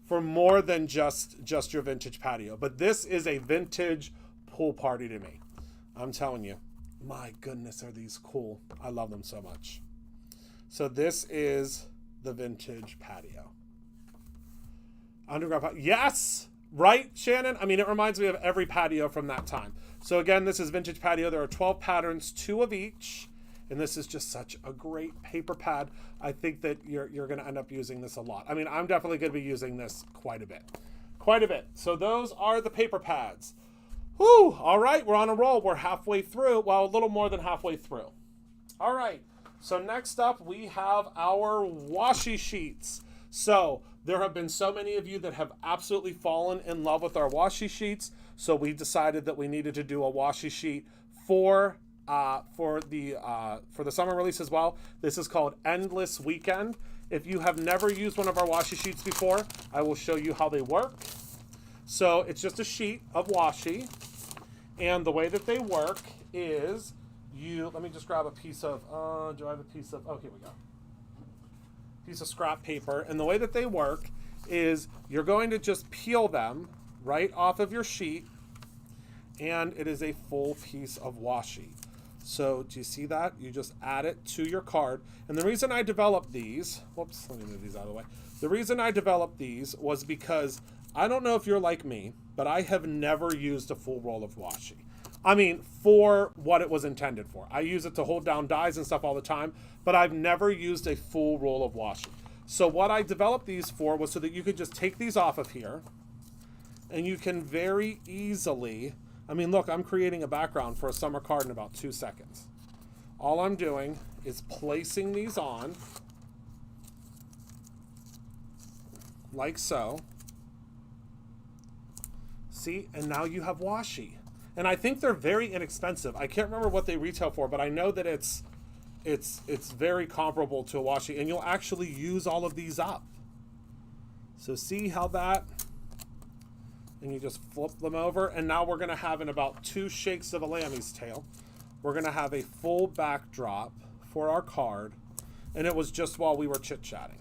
For more than just your vintage patio. But this is a vintage pool party to me. I'm telling you. My goodness, are these cool. I love them so much. So this is the Vintage Patio. Underground patio. Yes! Right, Shannon? I mean, it reminds me of every patio from that time. So again, this is Vintage Patio. There are 12 patterns, 2 of each. And this is just such a great paper pad. I think that you're going to end up using this a lot. I mean, I'm definitely going to be using this quite a bit. Quite a bit. So those are the paper pads. Whew, all right, we're on a roll. We're halfway through, well, a little more than halfway through. All right, so next up we have our washi sheets. So there have been so many of you that have absolutely fallen in love with our washi sheets. So we decided that we needed to do a washi sheet for the summer release as well. This is called Endless Weekend. If you have never used one of our washi sheets before, I will show you how they work. So it's just a sheet of washi, and the way that they work is let me just grab a piece of, do I have a piece of, oh, here we go. Piece of scrap paper, and the way that they work is you're going to just peel them right off of your sheet, and it is a full piece of washi. So do you see that? You just add it to your card. And the reason I developed these, whoops, let me move these out of the way. The reason I developed these was because I don't know if you're like me, but I have never used a full roll of washi. I mean, for what it was intended for. I use it to hold down dies and stuff all the time, but I've never used a full roll of washi. So what I developed these for was so that you could just take these off of here, and you can very easily, I mean, look, I'm creating a background for a summer card in about 2 seconds. All I'm doing is placing these on, like so. See, and now you have washi. And I think they're very inexpensive. I can't remember what they retail for, but I know that it's very comparable to a washi, and you'll actually use all of these up. So see how that, and you just flip them over, and now we're gonna have, in about 2 shakes of a lambie's tail, we're gonna have a full backdrop for our card, and it was just while we were chit-chatting.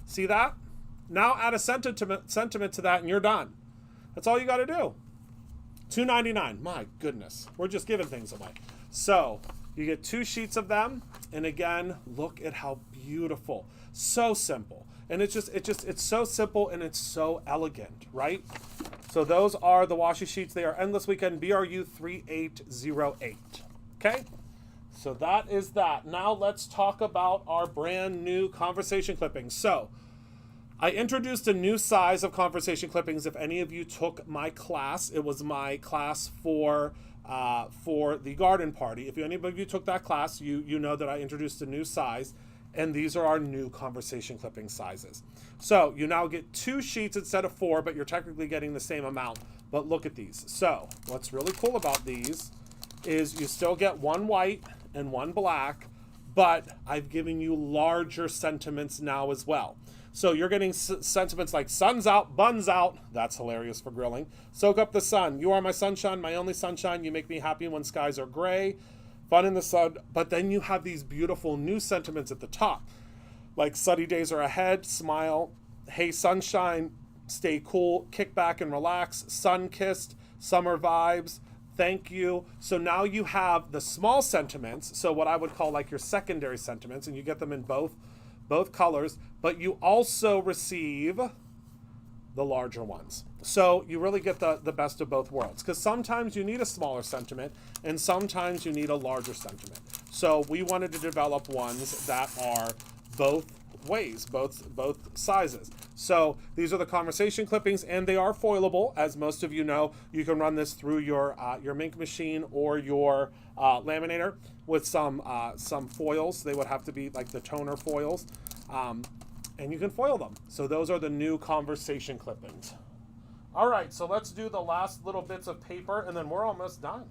See that? Now add a sentiment to that, and you're done. That's all you got to do. $2.99. My goodness, we're just giving things away. So you get 2 sheets of them, and again, look at how beautiful. So simple, and it's so simple and it's so elegant, right? So those are the washi sheets. They are Endless Weekend BRU 3808. Okay. So that is that. Now let's talk about our brand new conversation clippings. So I introduced a new size of conversation clippings. If any of you took my class, it was my class for the garden party. If any of you took that class, you know that I introduced a new size, and these are our new conversation clipping sizes. So you now get 2 sheets instead of 4, but you're technically getting the same amount. But look at these. So what's really cool about these is you still get 1 white and 1 black, but I've given you larger sentiments now as well. So you're getting sentiments like sun's out, bun's out. That's hilarious for grilling. Soak up the sun. You are my sunshine, my only sunshine. You make me happy when skies are gray. Fun in the sun. But then you have these beautiful new sentiments at the top. Like sunny days are ahead, smile. Hey sunshine, stay cool, kick back and relax. Sun-kissed, summer vibes. Thank you. So now you have the small sentiments. So what I would call like your secondary sentiments. And you get them in both colors, but you also receive the larger ones. So you really get the best of both worlds, because sometimes you need a smaller sentiment and sometimes you need a larger sentiment. So we wanted to develop ones that are both ways, both sizes. So these are the conversation clippings, and they are foilable. As most of you know, you can run this through your Mink machine or your laminator with some foils. They would have to be like the toner foils, and you can foil them. So those are the new conversation clippings. All right, so let's do the last little bits of paper, and then we're almost done.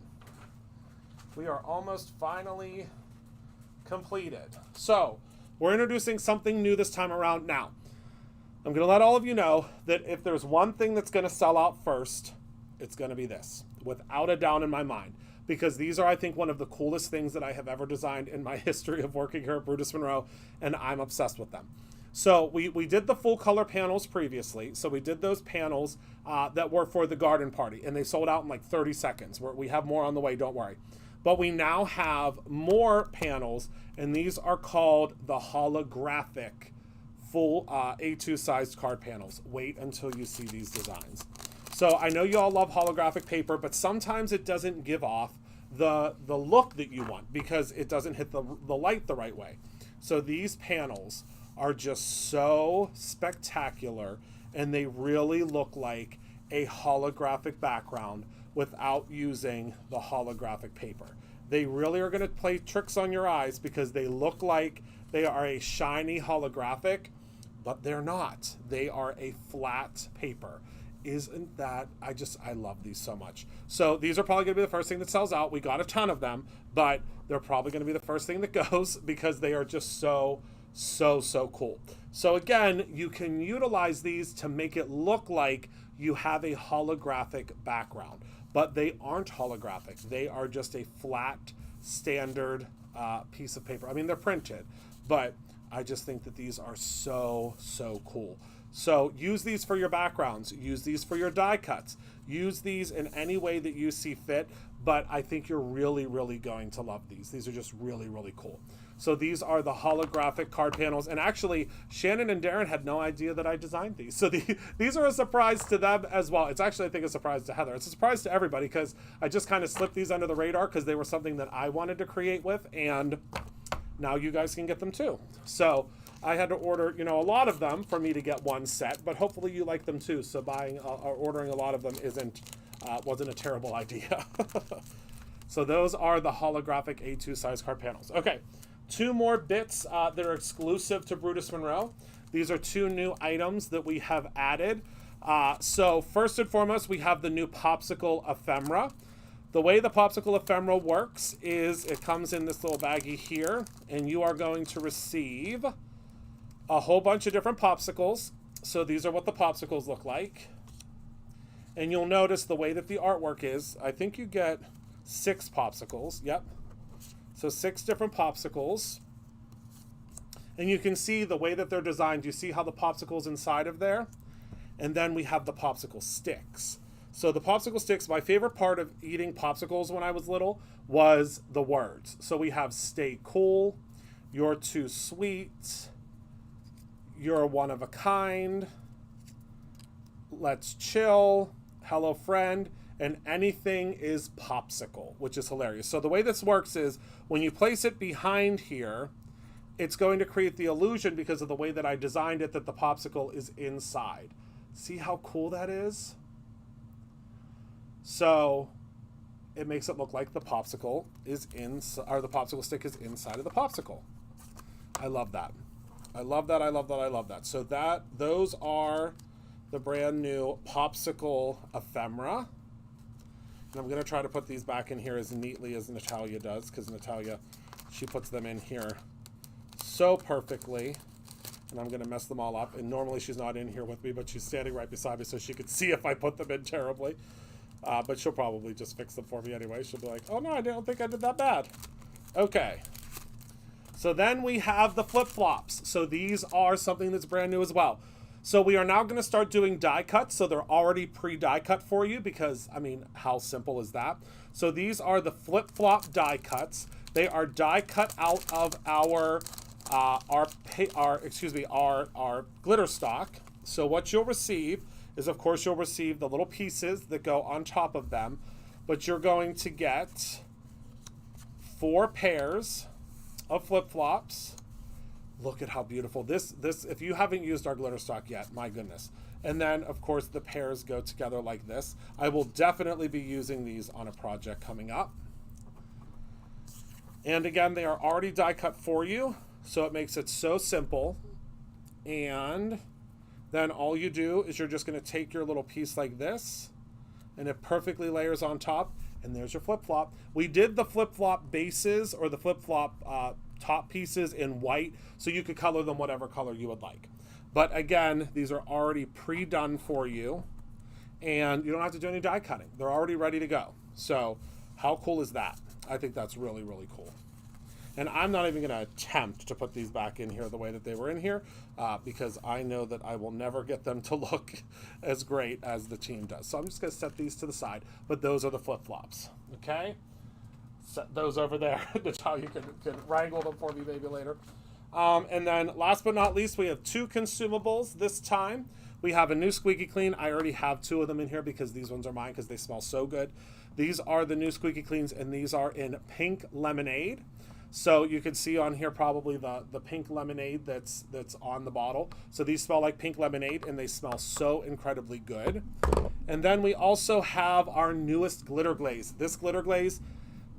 We are almost finally completed. So we're introducing something new this time around. Now, I'm going to let all of you know that if there's one thing that's going to sell out first, it's going to be this, without a doubt in my mind, because these are, I think, one of the coolest things that I have ever designed in my history of working here at Brutus Monroe, and I'm obsessed with them. So we did the full color panels previously. So we did those panels that were for the garden party, and they sold out in like 30 seconds. We have more on the way, don't worry. But we now have more panels, and these are called the holographic full A2 sized card panels. Wait until you see these designs. So I know you all love holographic paper, but sometimes it doesn't give off the look that you want because it doesn't hit the light the right way. So these panels are just so spectacular, and they really look like a holographic background without using the holographic paper. They really are going to play tricks on your eyes because they look like they are a shiny holographic, but they're not. They are a flat paper. Isn't that, I love these so much. So these are probably going to be the first thing that sells out. We got a ton of them, but they're probably going to be the first thing that goes because they are just so cool. So again, you can utilize these to make it look like you have a holographic background, but they aren't holographic. They are just a flat, standard piece of paper. I mean, they're printed, but I just think that these are so cool. So use these for your backgrounds, use these for your die cuts, use these in any way that you see fit, but I think you're really going to love these. These are just really cool. So these are the holographic card panels, and actually Shannon and Darren had no idea that I designed these. So these are a surprise to them as well. It's actually, I think, a surprise to Heather. It's a surprise to everybody because I just kind of slipped these under the radar because they were something that I wanted to create with, and now you guys can get them too. So I had to order, a lot of them for me to get one set, but hopefully you like them too. So buying or ordering a lot of them wasn't a terrible idea. So those are the holographic A2 size card panels. Okay, 2 more bits that are exclusive to Brutus Monroe. These are 2 new items that we have added. So first and foremost, we have the new Popsicle Ephemera. The way the Popsicle Ephemera works is it comes in this little baggie here, and you are going to receive a whole bunch of different popsicles. So these are what the popsicles look like. And you'll notice the way that the artwork is, I think you get 6 popsicles. Yep. So 6 different popsicles. And you can see the way that they're designed. You see how the popsicle's inside of there? And then we have the popsicle sticks. So the popsicle sticks, my favorite part of eating popsicles when I was little was the words. So we have stay cool, you're too sweet, you're one of a kind, let's chill, hello friend, and anything is popsicle, which is hilarious. So the way this works is when you place it behind here, it's going to create the illusion because of the way that I designed it that the popsicle is inside. See how cool that is? So it makes it look like the popsicle is or the popsicle stick is inside of the popsicle. I love that. I love that. I love that. I love that. So those are the brand new Popsicle Ephemera. And I'm going to try to put these back in here as neatly as Natalia does, because Natalia, she puts them in here so perfectly. And I'm going to mess them all up. And normally she's not in here with me, but she's standing right beside me so she could see if I put them in terribly. But she'll probably just fix them for me anyway. She'll be like, oh no, I don't think I did that bad. Okay. So then we have the flip-flops. So these are something that's brand new as well. So we are now going to start doing die cuts. So they're already pre-die cut for you because, I mean, how simple is that? So these are the flip-flop die cuts. They are die cut out of our glitter stock. So what you'll receive is, of course, you'll receive the little pieces that go on top of them, but you're going to get 4 pairs of flip-flops. Look at how beautiful this if you haven't used our glitter stock yet, my goodness. And then of course the pairs go together like this. I will definitely be using these on a project coming up. And again, they are already die cut for you, so it makes it so simple. And then all you do is you're just going to take your little piece like this, and it perfectly layers on top, and there's your flip-flop. We did the flip-flop bases or the flip-flop top pieces in white, so you could color them whatever color you would like. But again, these are already pre-done for you, and you don't have to do any die cutting. They're already ready to go. So how cool is that? I think that's really, really cool. And I'm not even going to attempt to put these back in here the way that they were in here because I know that I will never get them to look as great as the team does. So I'm just going to set these to the side. But those are the flip-flops, okay? Set those over there. That's how you can wrangle them for me maybe later. And then last but not least, we have 2 consumables this time. we have a new Squeaky Clean. I already have 2 of them in here because these ones are mine because they smell so good. These are the new Squeaky Cleans, and these are in pink lemonade. So you can see on here probably the pink lemonade that's on the bottle. So these smell like pink lemonade, and they smell so incredibly good. And then we also have our newest glitter glaze. This glitter glaze,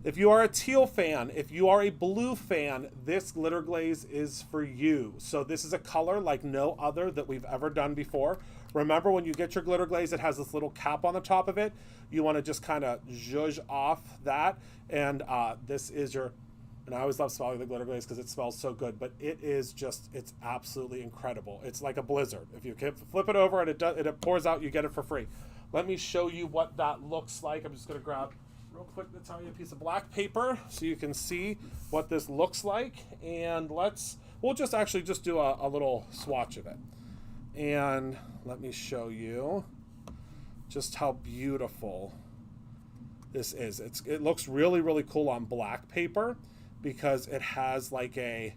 if you are a teal fan, if you are a blue fan, this glitter glaze is for you. So this is a color like no other that we've ever done before. Remember, when you get your glitter glaze, it has this little cap on the top of it. You want to just kind of zhuzh off that. And this is your, and I always love smelling the glitter glaze because it smells so good, but it is just, it's absolutely incredible. It's like a blizzard. If you can flip it over and it pours out, you get it for free. Let me show you what that looks like. I'm just going to grab real quick, Natalia, a piece of black paper so you can see what this looks like. And we'll just actually just do a little swatch of it. And let me show you just how beautiful this is. It looks really, really cool on black paper because it has like a,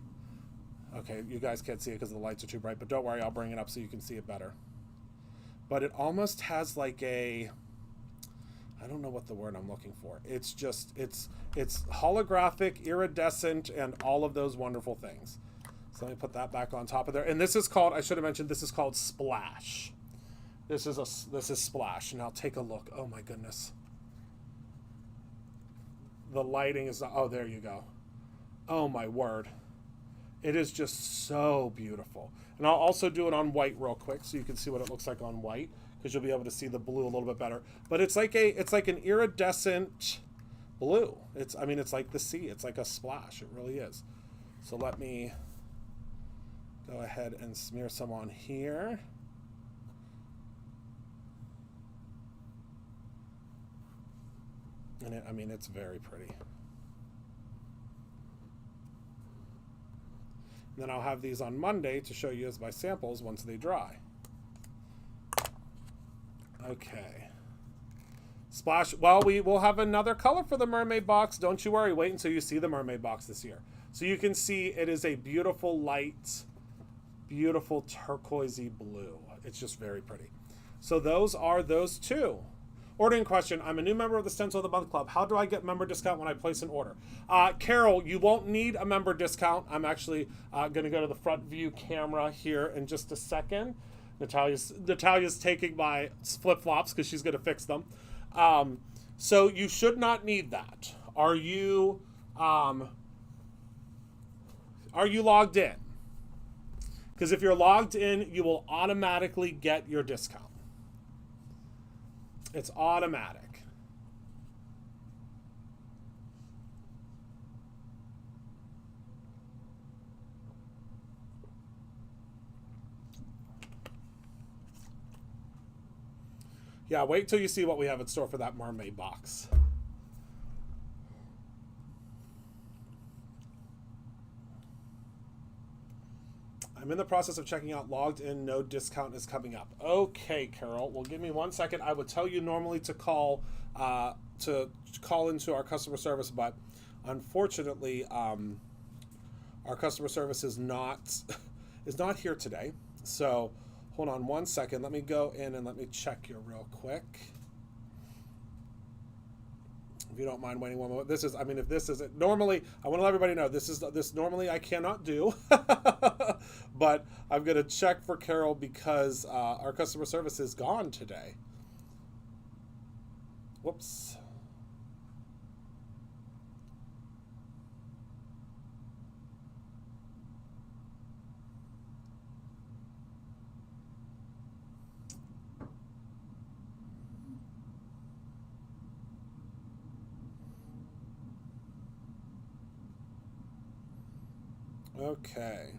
okay, you guys can't see it because the lights are too bright, but don't worry, I'll bring it up so you can see it better. But it almost has like a, I don't know what the word I'm looking for. It's just, it's holographic, iridescent, and all of those wonderful things. So let me put that back on top of there. And this is called, I should have mentioned, this is called Splash. This is Splash. Now take a look. Oh my goodness. The lighting is, oh, there you go. Oh my word. It is just so beautiful. And I'll also do it on white real quick so you can see what it looks like on white, because you'll be able to see the blue a little bit better. But it's like an iridescent blue. It's like the sea. It's like a splash. It really is. So let me go ahead and smear some on here. And it's very pretty. And then I'll have these on Monday to show you as my samples once they dry. Okay. Splash. Well, we will have another color for the mermaid box. Don't you worry. Wait until you see the mermaid box this year. So you can see it is a beautiful light, beautiful turquoisey blue. It's just very pretty. So those are those 2. Ordering question. I'm a new member of the Stencil of the Month Club. How do I get member discount when I place an order? Carol, you won't need a member discount. I'm actually going to go to the front view camera here in just a second. Natalia's taking my flip-flops because she's going to fix them. So you should not need that. Are you logged in? Because if you're logged in, you will automatically get your discount. It's automatic. Yeah, wait till you see what we have in store for that mermaid box. I'm in the process of checking out logged in. No discount is coming up. Okay, Carol. Well, give me 1 second. I would tell you normally to call into our customer service, but unfortunately, our customer service is not here today. So hold on 1 second. Let me go in and let me check here real quick. If you don't mind waiting one moment. This is, if this is it, normally, I want to let everybody know, this normally I cannot do, but I'm going to check for Carol because our customer service is gone today. Whoops. Okay.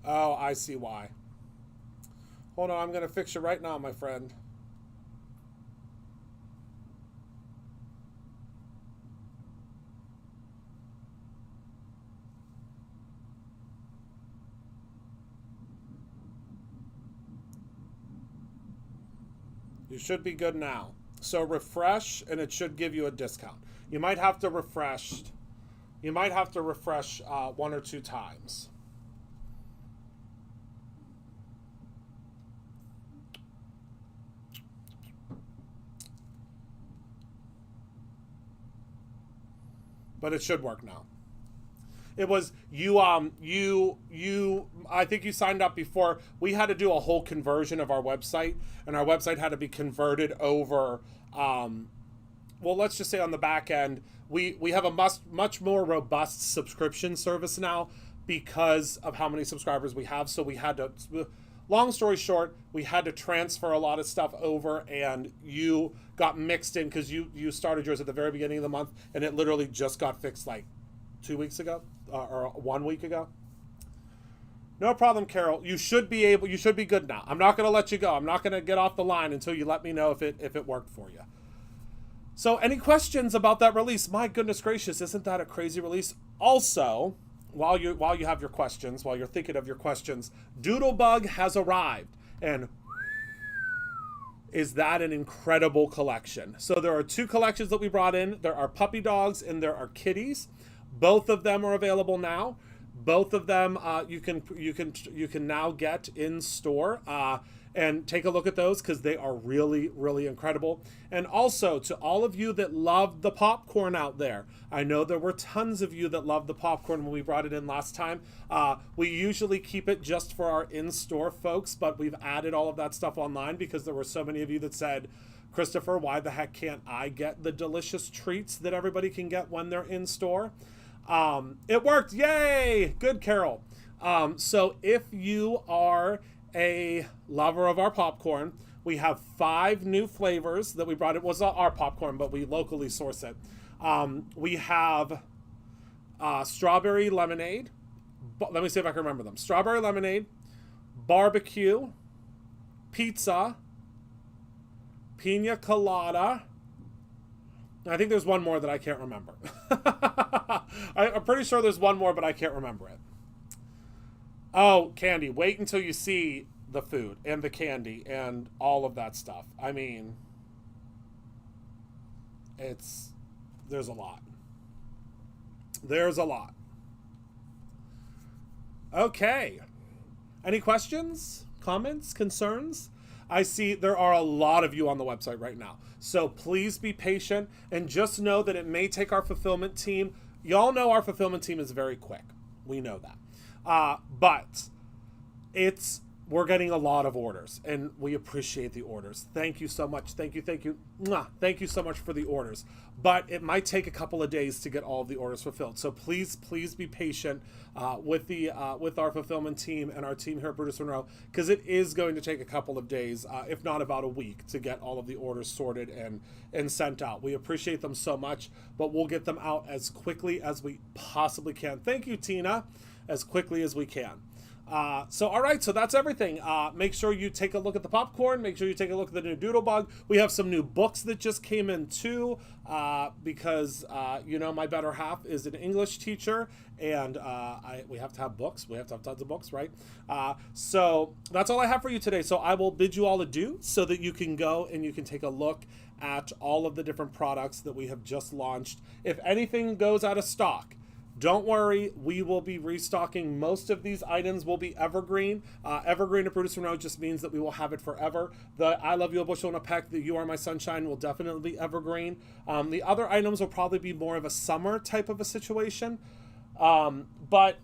Oh, I see why. Hold on, I'm going to fix you right now, my friend. You should be good now. So refresh, and it should give you a discount. You might have to refresh You might have to refresh 1 or 2 times. But it should work now. It was you I think you signed up before. We had to do a whole conversion of our website, and our website had to be converted over well, let's just say on the back end, we have a much more robust subscription service now because of how many subscribers we have. So we had to, long story short, we had to transfer a lot of stuff over, and you got mixed in because you started yours at the very beginning of the month, and it literally just got fixed like 2 weeks ago or 1 week ago. No problem, Carol. You should be good now. I'm not going to let you go. I'm not going to get off the line until you let me know if it worked for you. So any questions about that release? My goodness gracious, isn't that a crazy release? Also, while you have your questions, while you're thinking of your questions, Doodlebug has arrived. And is that an incredible collection? So there are 2 collections that we brought in. There are puppy dogs and there are kitties. Both of them are available now. Both of them you can now get in store and take a look at those because they are really, really incredible. And also to all of you that love the popcorn out there, I know there were tons of you that loved the popcorn when we brought it in last time. We usually keep it just for our in-store folks, but we've added all of that stuff online because there were so many of you that said, Christopher, why the heck can't I get the delicious treats that everybody can get when they're in store? It worked. Yay! Good, Carol. So if you are a lover of our popcorn, we have 5 new flavors that we brought. It was not our popcorn, but we locally source it. We have strawberry lemonade. Let me see if I can remember them. Strawberry lemonade, barbecue, pizza, pina colada. I think there's one more that I can't remember. I'm pretty sure there's one more, but I can't remember it. Oh, candy. Wait until you see the food and the candy and all of that stuff. I mean, there's a lot. There's a lot. Okay. Any questions, comments, concerns? I see there are a lot of you on the website right now. So please be patient and just know that it may take our fulfillment team. Y'all know our fulfillment team is very quick. We know that. But we're getting a lot of orders and we appreciate the orders. Thank you so much. Thank you. Mwah. Thank you so much for the orders. But it might take a couple of days to get all of the orders fulfilled. So please be patient with our fulfillment team and our team here at Brutus Monroe, because it is going to take a couple of days, if not about a week, to get all of the orders sorted and sent out. We appreciate them so much, but we'll get them out as quickly as we possibly can. Thank you, Tina. As quickly as we can. All right, so that's everything. Make sure you take a look at the popcorn. Make sure you take a look at the new Doodlebug. We have some new books that just came in too, because my better half is an English teacher, and we have to have books. We have to have tons of books, right? So that's all I have for you today. So I will bid you all adieu so that you can go and you can take a look at all of the different products that we have just launched. If anything goes out of stock, don't worry, we will be restocking. Most of these items will be evergreen. Evergreen at Brutus Monroe just means that we will have it forever. The I Love You a Bushel and a Peck, the You Are My Sunshine will definitely be evergreen. The other items will probably be more of a summer type of a situation. But,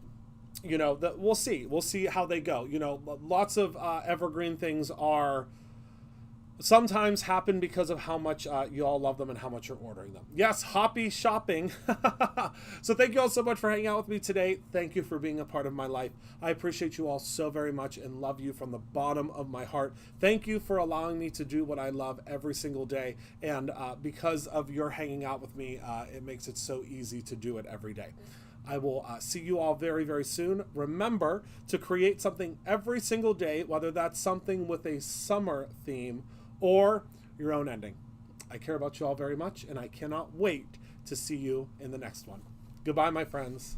we'll see. We'll see how they go. Lots of evergreen things are sometimes happen because of how much you all love them and how much you're ordering them. Yes, hoppy shopping. So thank you all so much for hanging out with me today. Thank you for being a part of my life. I appreciate you all so very much and love you from the bottom of my heart. Thank you for allowing me to do what I love every single day. And because of your hanging out with me, it makes it so easy to do it every day. I will see you all very, very soon. Remember to create something every single day, whether that's something with a summer theme or your own ending. I care about you all very much, and I cannot wait to see you in the next one. Goodbye, my friends.